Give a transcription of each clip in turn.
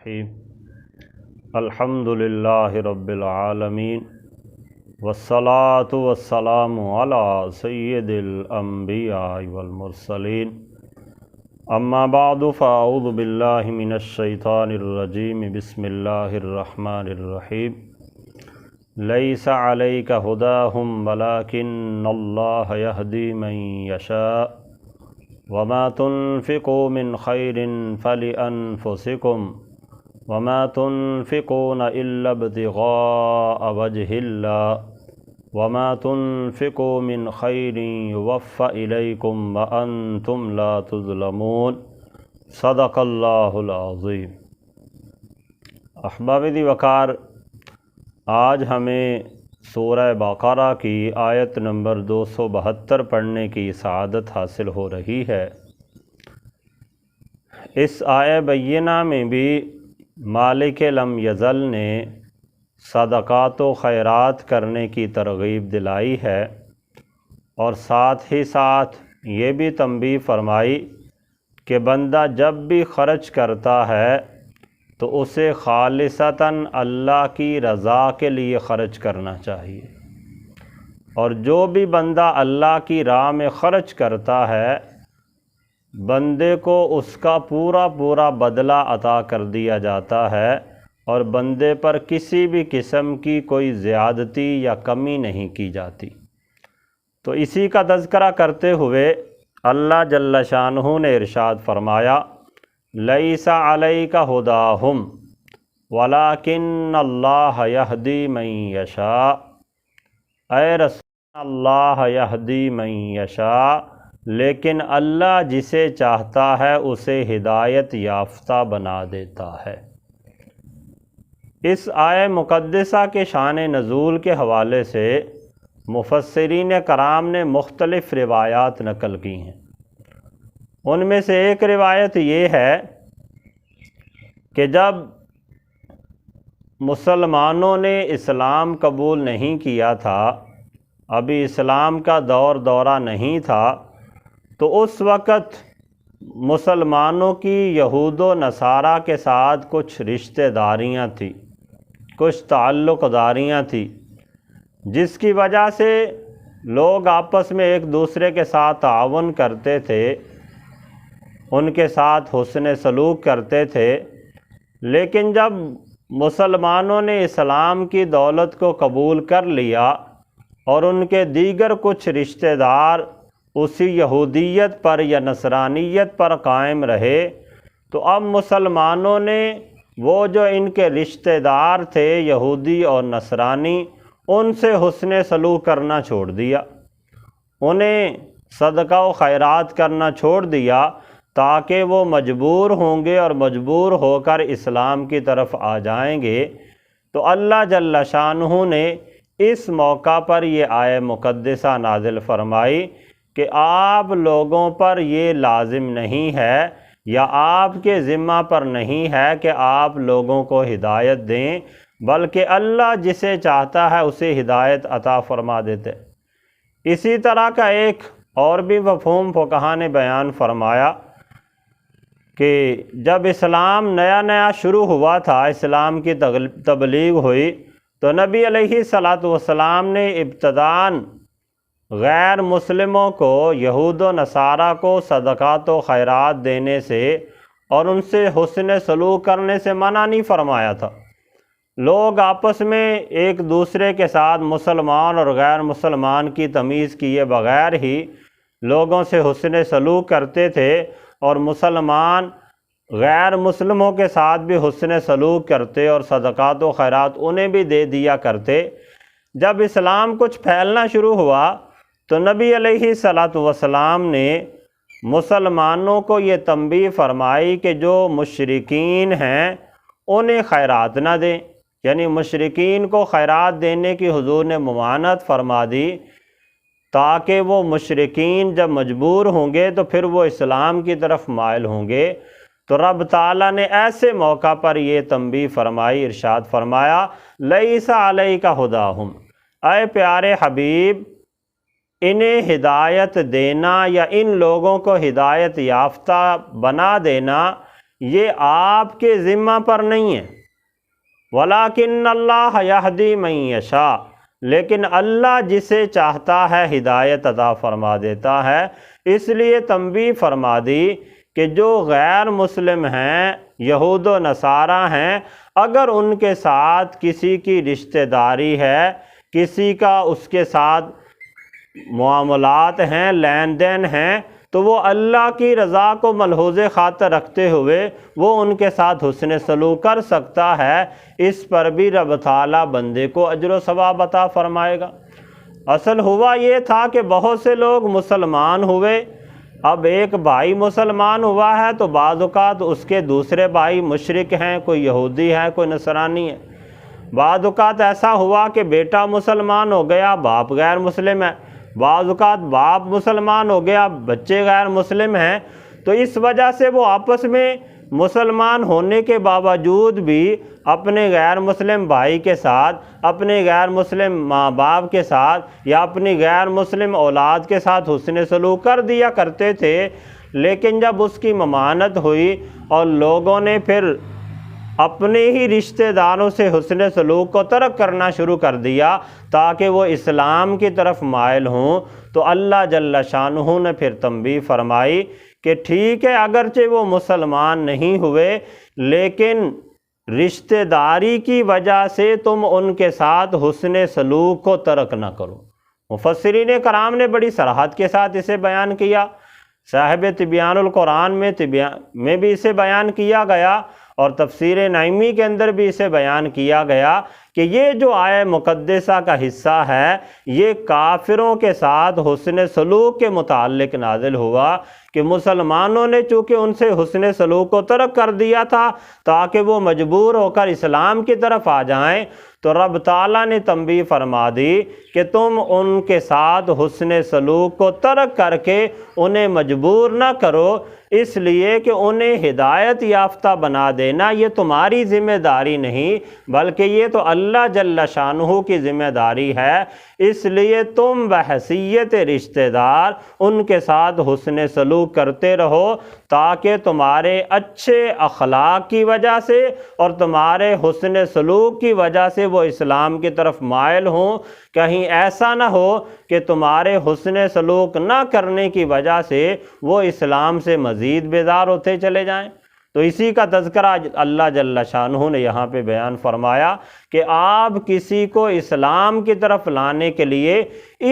الرحیم الحمد للہ رب العالمین والصلاة والسلام علی سید الانبیاء والمرسلین اما بعد فاعوذ باللہ من الشیطان الرجیم بسم اللہ الرحمن الرحیم لیس علیک ہداہم ولکن اللہ یہدی من یشاء وما تنفقوا من خیر فلأنفسکم وما تنفقون الا ابتغاء وجہ اللہ وما تنفقوا من خیر یوفى الیکم وانتم لا تظلمون صدق اللہ العظیم۔ احباب دی وقار، آج ہمیں سورہ بقرہ کی آیت نمبر 272 پڑھنے کی سعادت حاصل ہو رہی ہے۔ اس آیہ بینہ میں بھی مالک لم یزل نے صدقات و خیرات کرنے کی ترغیب دلائی ہے، اور ساتھ ہی ساتھ یہ بھی تنبیہ فرمائی کہ بندہ جب بھی خرچ کرتا ہے تو اسے خالصتاً اللہ کی رضا کے لیے خرچ کرنا چاہیے، اور جو بھی بندہ اللہ کی راہ میں خرچ کرتا ہے بندے کو اس کا پورا بدلہ عطا کر دیا جاتا ہے، اور بندے پر کسی بھی قسم کی کوئی زیادتی یا کمی نہیں کی جاتی۔ تو اسی کا تذکرہ کرتے ہوئے اللہ جل شانہ نے ارشاد فرمایا، لیس علیک ہداہم ولکن اللہ یہدی من یشاء، اے رسول اللہ یہدی من یشاء، لیکن اللہ جسے چاہتا ہے اسے ہدایت یافتہ بنا دیتا ہے۔ اس آیہ مقدسہ کے شان نزول کے حوالے سے مفسرین کرام نے مختلف روایات نقل کی ہیں۔ ان میں سے ایک روایت یہ ہے کہ جب مسلمانوں نے اسلام قبول نہیں کیا تھا، ابھی اسلام کا دورہ نہیں تھا، تو اس وقت مسلمانوں کی یہود و نصارہ کے ساتھ کچھ رشتہ داریاں تھیں، کچھ تعلق داریاں تھیں، جس کی وجہ سے لوگ آپس میں ایک دوسرے کے ساتھ تعاون کرتے تھے، ان کے ساتھ حسن سلوک کرتے تھے۔ لیکن جب مسلمانوں نے اسلام کی دولت کو قبول کر لیا اور ان کے دیگر کچھ رشتہ دار اسی یہودیت پر یا نصرانیت پر قائم رہے، تو اب مسلمانوں نے وہ جو ان کے رشتہ دار تھے یہودی اور نصرانی، ان سے حسن سلوک کرنا چھوڑ دیا، انہیں صدقہ و خیرات کرنا چھوڑ دیا، تاکہ وہ مجبور ہوں گے اور مجبور ہو کر اسلام کی طرف آ جائیں گے۔ تو اللہ جل شانہ نے اس موقع پر یہ آیہ مقدسہ نازل فرمائی کہ آپ لوگوں پر یہ لازم نہیں ہے یا آپ کے ذمہ پر نہیں ہے کہ آپ لوگوں کو ہدایت دیں، بلکہ اللہ جسے چاہتا ہے اسے ہدایت عطا فرما دیتے۔ اسی طرح کا ایک اور بھی مفہوم فقہا نے بیان فرمایا کہ جب اسلام نیا شروع ہوا تھا، اسلام کی تبلیغ ہوئی، تو نبی علیہ الصلاۃ والسلام نے ابتداءً غیر مسلموں کو، یہود و نصارہ کو صدقات و خیرات دینے سے اور ان سے حسن سلوک کرنے سے منع نہیں فرمایا تھا۔ لوگ آپس میں ایک دوسرے کے ساتھ مسلمان اور غیر مسلمان کی تمیز کیے بغیر ہی لوگوں سے حسن سلوک کرتے تھے، اور مسلمان غیر مسلموں کے ساتھ بھی حسن سلوک کرتے اور صدقات و خیرات انہیں بھی دے دیا کرتے۔ جب اسلام کچھ پھیلنا شروع ہوا تو نبی علیہ الصلاۃ والسلام نے مسلمانوں کو یہ تنبیہ فرمائی کہ جو مشرکین ہیں انہیں خیرات نہ دیں، یعنی مشرکین کو خیرات دینے کی حضور نے ممانعت فرما دی، تاکہ وہ مشرکین جب مجبور ہوں گے تو پھر وہ اسلام کی طرف مائل ہوں گے۔ تو رب تعالیٰ نے ایسے موقع پر یہ تنبیہ فرمائی، ارشاد فرمایا، لیس علیک ہداہم، اے پیارے حبیب، انہیں ہدایت دینا یا ان لوگوں کو ہدایت یافتہ بنا دینا یہ آپ کے ذمہ پر نہیں ہے۔ وَلَٰكِنَّ اللَّهَ يَهْدِي مَن يَشَاءُ، لیکن اللہ جسے چاہتا ہے ہدایت عطا فرما دیتا ہے۔ اس لیے تنبیہ فرما دی کہ جو غیر مسلم ہیں، یہود و نصارہ ہیں، اگر ان کے ساتھ کسی کی رشتہ داری ہے، کسی کا اس کے ساتھ معاملات ہیں، لین دین ہیں، تو وہ اللہ کی رضا کو ملحوظ خاطر رکھتے ہوئے وہ ان کے ساتھ حسن سلوک کر سکتا ہے۔ اس پر بھی رب تعالیٰ بندے کو اجر و ثواب عطا فرمائے گا۔ اصل ہوا یہ تھا کہ بہت سے لوگ مسلمان ہوئے، اب ایک بھائی مسلمان ہوا ہے تو بعض اوقات اس کے دوسرے بھائی مشرک ہیں، کوئی یہودی ہے، کوئی نصرانی ہے۔ بعض اوقات ایسا ہوا کہ بیٹا مسلمان ہو گیا، باپ غیر مسلم ہے۔ بعض اوقات باپ مسلمان ہو گیا، بچے غیر مسلم ہیں۔ تو اس وجہ سے وہ آپس میں مسلمان ہونے کے باوجود بھی اپنے غیر مسلم بھائی کے ساتھ، اپنے غیر مسلم ماں باپ کے ساتھ یا اپنی غیر مسلم اولاد کے ساتھ حسن سلوک کر دیا کرتے تھے۔ لیکن جب اس کی ممانعت ہوئی اور لوگوں نے پھر اپنے ہی رشتہ داروں سے حسن سلوک کو ترک کرنا شروع کر دیا تاکہ وہ اسلام کی طرف مائل ہوں، تو اللہ جل شانہ نے پھر تنبیہ فرمائی کہ ٹھیک ہے، اگرچہ وہ مسلمان نہیں ہوئے لیکن رشتہ داری کی وجہ سے تم ان کے ساتھ حسن سلوک کو ترک نہ کرو۔ مفسرین کرام نے بڑی صراحت کے ساتھ اسے بیان کیا۔ صاحب تبیان القرآن میں بھی اسے بیان کیا گیا، اور تفسیر نعیمی کے اندر بھی اسے بیان کیا گیا کہ یہ جو آیہ مقدسہ کا حصہ ہے یہ کافروں کے ساتھ حسن سلوک کے متعلق نازل ہوا کہ مسلمانوں نے چونکہ ان سے حسن سلوک کو ترک کر دیا تھا تاکہ وہ مجبور ہو کر اسلام کی طرف آ جائیں، تو رب تعالیٰ نے تنبیہ فرما دی کہ تم ان کے ساتھ حسن سلوک کو ترک کر کے انہیں مجبور نہ کرو، اس لیے کہ انہیں ہدایت یافتہ بنا دینا یہ تمہاری ذمہ داری نہیں بلکہ یہ تو اللہ جل شانہ کی ذمہ داری ہے۔ اس لیے تم بحیثیت رشتہ دار ان کے ساتھ حسن سلوک کرتے رہو تاکہ تمہارے اچھے اخلاق کی وجہ سے اور تمہارے حسن سلوک کی وجہ سے وہ اسلام کی طرف مائل ہوں۔ کہیں ایسا نہ ہو کہ تمہارے حسن سلوک نہ کرنے کی وجہ سے وہ اسلام سے مزید بیزار ہوتے چلے جائیں۔ تو اسی کا تذکرہ اللہ جل شانہ نے یہاں پہ بیان فرمایا کہ آپ کسی کو اسلام کی طرف لانے کے لیے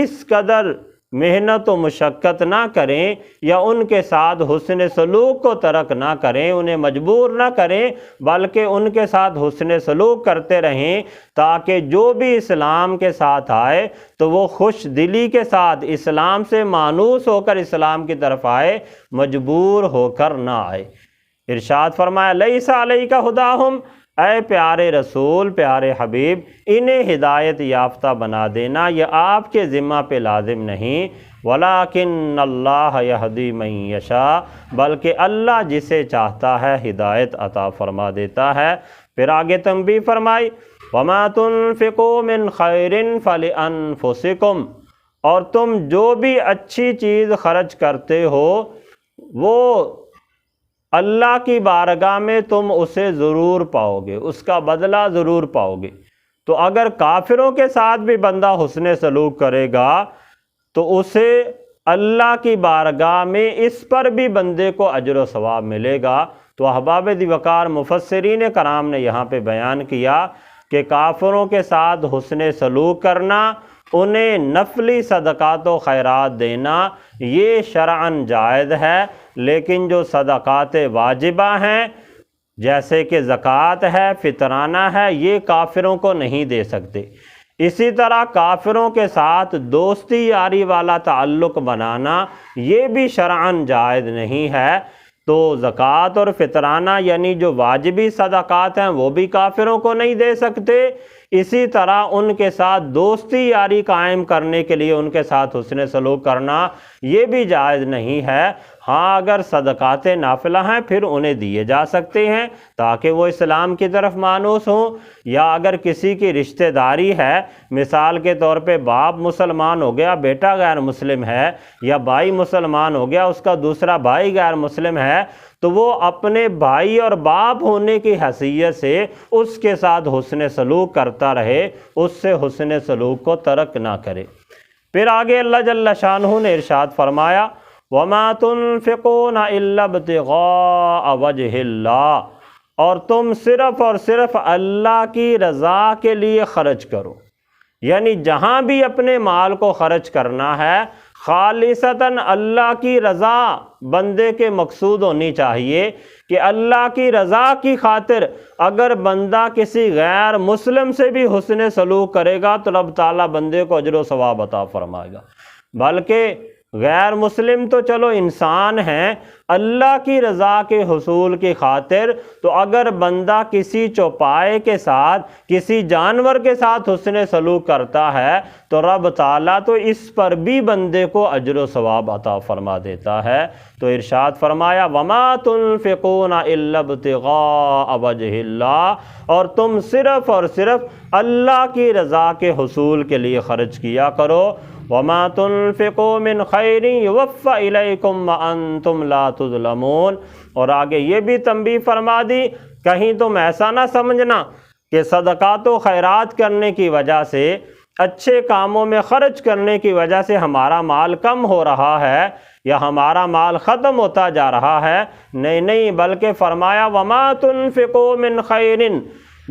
اس قدر محنت و مشقت نہ کریں یا ان کے ساتھ حسن سلوک کو ترک نہ کریں، انہیں مجبور نہ کریں، بلکہ ان کے ساتھ حسن سلوک کرتے رہیں تاکہ جو بھی اسلام کے ساتھ آئے تو وہ خوش دلی کے ساتھ اسلام سے مانوس ہو کر اسلام کی طرف آئے، مجبور ہو کر نہ آئے۔ ارشاد فرمایا لیس علیک ھداھم، اے پیارے رسول، پیارے حبیب، انہیں ہدایت یافتہ بنا دینا یہ آپ کے ذمہ پہ لازم نہیں، ولیکن اللہ یہدی من یشاء، بلکہ اللہ جسے چاہتا ہے ہدایت عطا فرما دیتا ہے۔ پھر آگے تنبیہ فرمائی وما تنفقوا من خیر فلانفسکم، اور تم جو بھی اچھی چیز خرچ کرتے ہو وہ اللہ کی بارگاہ میں تم اسے ضرور پاؤ گے، اس کا بدلہ ضرور پاؤ گے۔ تو اگر کافروں کے ساتھ بھی بندہ حسن سلوک کرے گا تو اسے اللہ کی بارگاہ میں اس پر بھی بندے کو اجر و ثواب ملے گا۔ تو احباب دی وقار مفسرین کرام نے یہاں پہ بیان کیا کہ کافروں کے ساتھ حسن سلوک کرنا، انہیں نفلی صدقات و خیرات دینا یہ شرعاً جائز ہے، لیکن جو صدقات واجبہ ہیں جیسے کہ زکوٰۃ ہے، فطرانہ ہے، یہ کافروں کو نہیں دے سکتے۔ اسی طرح کافروں کے ساتھ دوستی یاری والا تعلق بنانا یہ بھی شرعاً جائز نہیں ہے۔ تو زکوٰۃ اور فطرانہ یعنی جو واجبی صدقات ہیں وہ بھی کافروں کو نہیں دے سکتے، اسی طرح ان کے ساتھ دوستی یاری قائم کرنے کے لیے ان کے ساتھ حسن سلوک کرنا یہ بھی جائز نہیں ہے۔ ہاں اگر صدقات نافلہ ہیں پھر انہیں دیے جا سکتے ہیں تاکہ وہ اسلام کی طرف مانوس ہوں، یا اگر کسی کی رشتہ داری ہے، مثال کے طور پہ باپ مسلمان ہو گیا، بیٹا غیر مسلم ہے، یا بھائی مسلمان ہو گیا، اس کا دوسرا بھائی غیر مسلم ہے، تو وہ اپنے بھائی اور باپ ہونے کی حیثیت سے اس کے ساتھ حسن سلوک کرتا رہے، اس سے حسن سلوک کو ترک نہ کرے۔ پھر آگے اللہ جل شانہ نے ارشاد فرمایا وَمَا تُنْفِقُونَ إِلَّا ابْتِغَاءَ وَجْهِ اللَّهِ، اور تم صرف اور صرف اللہ کی رضا کے لیے خرچ کرو، یعنی جہاں بھی اپنے مال کو خرچ کرنا ہے خالصتاً اللہ کی رضا بندے کے مقصود ہونی چاہیے، کہ اللہ کی رضا کی خاطر اگر بندہ کسی غیر مسلم سے بھی حسن سلوک کرے گا تو رب تعالیٰ بندے کو اجر و ثواب عطا فرمائے گا۔ بلکہ غیر مسلم تو چلو انسان ہیں، اللہ کی رضا کے حصول کی خاطر تو اگر بندہ کسی چوپائے کے ساتھ، کسی جانور کے ساتھ حسن سلوک کرتا ہے تو رب تعالیٰ تو اس پر بھی بندے کو اجر و ثواب عطا فرما دیتا ہے۔ تو ارشاد فرمایا وَمَا تُنْفِقُونَ إِلَّا ابْتِغَاءَ وَجْهِ اللَّهِ، اور تم صرف اور صرف اللہ کی رضا کے حصول کے لیے خرچ کیا کرو۔ وَمَا تُنْفِقُوا مِنْ خَيْرٍ يُوَفَّ إِلَيْكُمْ وَأَنْتُمْ لَا تُظْلَمُونَ، اور آگے یہ بھی تنبیہ فرما دی کہیں تم ایسا نہ سمجھنا کہ صدقات و خیرات کرنے کی وجہ سے، اچھے کاموں میں خرچ کرنے کی وجہ سے ہمارا مال کم ہو رہا ہے یا ہمارا مال ختم ہوتا جا رہا ہے، نہیں بلکہ فرمایا وَمَا تُنْفِقُوا مِنْ خَيْرٍ،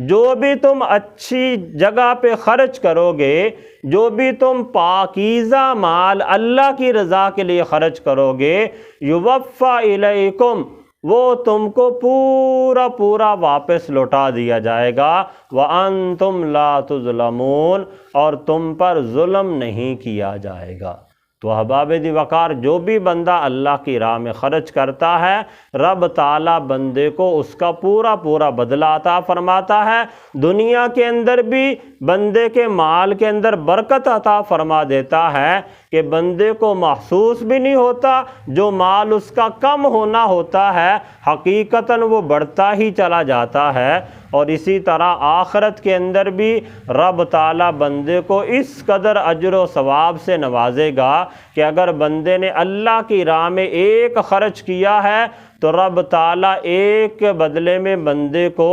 جو بھی تم اچھی جگہ پہ خرچ کرو گے، جو بھی تم پاکیزہ مال اللہ کی رضا کے لیے خرچ کرو گے، یوفا الیکم، وہ تم کو پورا واپس لوٹا دیا جائے گا، وانتم لا تظلمون، اور تم پر ظلم نہیں کیا جائے گا۔ تو احباب دی وقار، جو بھی بندہ اللہ کی راہ میں خرچ کرتا ہے رب تعالیٰ بندے کو اس کا پورا بدلہ عطا فرماتا ہے، دنیا کے اندر بھی بندے کے مال کے اندر برکت عطا فرما دیتا ہے کہ بندے کو محسوس بھی نہیں ہوتا، جو مال اس کا کم ہونا ہوتا ہے حقیقتاً وہ بڑھتا ہی چلا جاتا ہے۔ اور اسی طرح آخرت کے اندر بھی رب تعالیٰ بندے کو اس قدر اجر و ثواب سے نوازے گا کہ اگر بندے نے اللہ کی راہ میں ایک خرچ کیا ہے تو رب تعالیٰ ایک بدلے میں بندے کو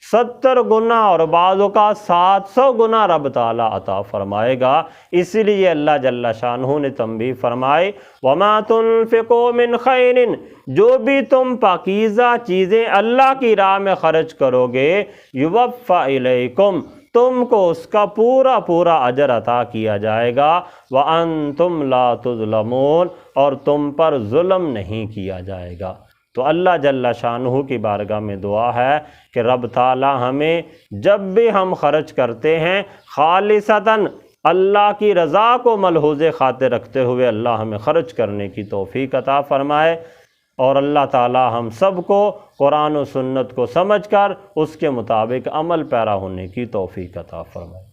70 گنا اور بعضوں کا 700 گنا رب تعالیٰ عطا فرمائے گا۔ اسی لیے اللہ جل شانہ نے تنبیہ فرمائی وَمَا تُنْفِقُوا مِنْ خَيْرٍ، جو بھی تم پاکیزہ چیزیں اللہ کی راہ میں خرچ کرو گے، یوفا الیکم، تم کو اس کا پورا اجر عطا کیا جائے گا، وَأَنْتُمْ لَا تُظْلَمُونَ، اور تم پر ظلم نہیں کیا جائے گا۔ تو اللہ جل شانہ کی بارگاہ میں دعا ہے کہ رب تعالی ہمیں جب بھی ہم خرچ کرتے ہیں خالصتاً اللہ کی رضا کو ملحوظ خاطر رکھتے ہوئے اللہ ہمیں خرچ کرنے کی توفیق عطا فرمائے، اور اللہ تعالی ہم سب کو قرآن و سنت کو سمجھ کر اس کے مطابق عمل پیرا ہونے کی توفیق عطا فرمائے۔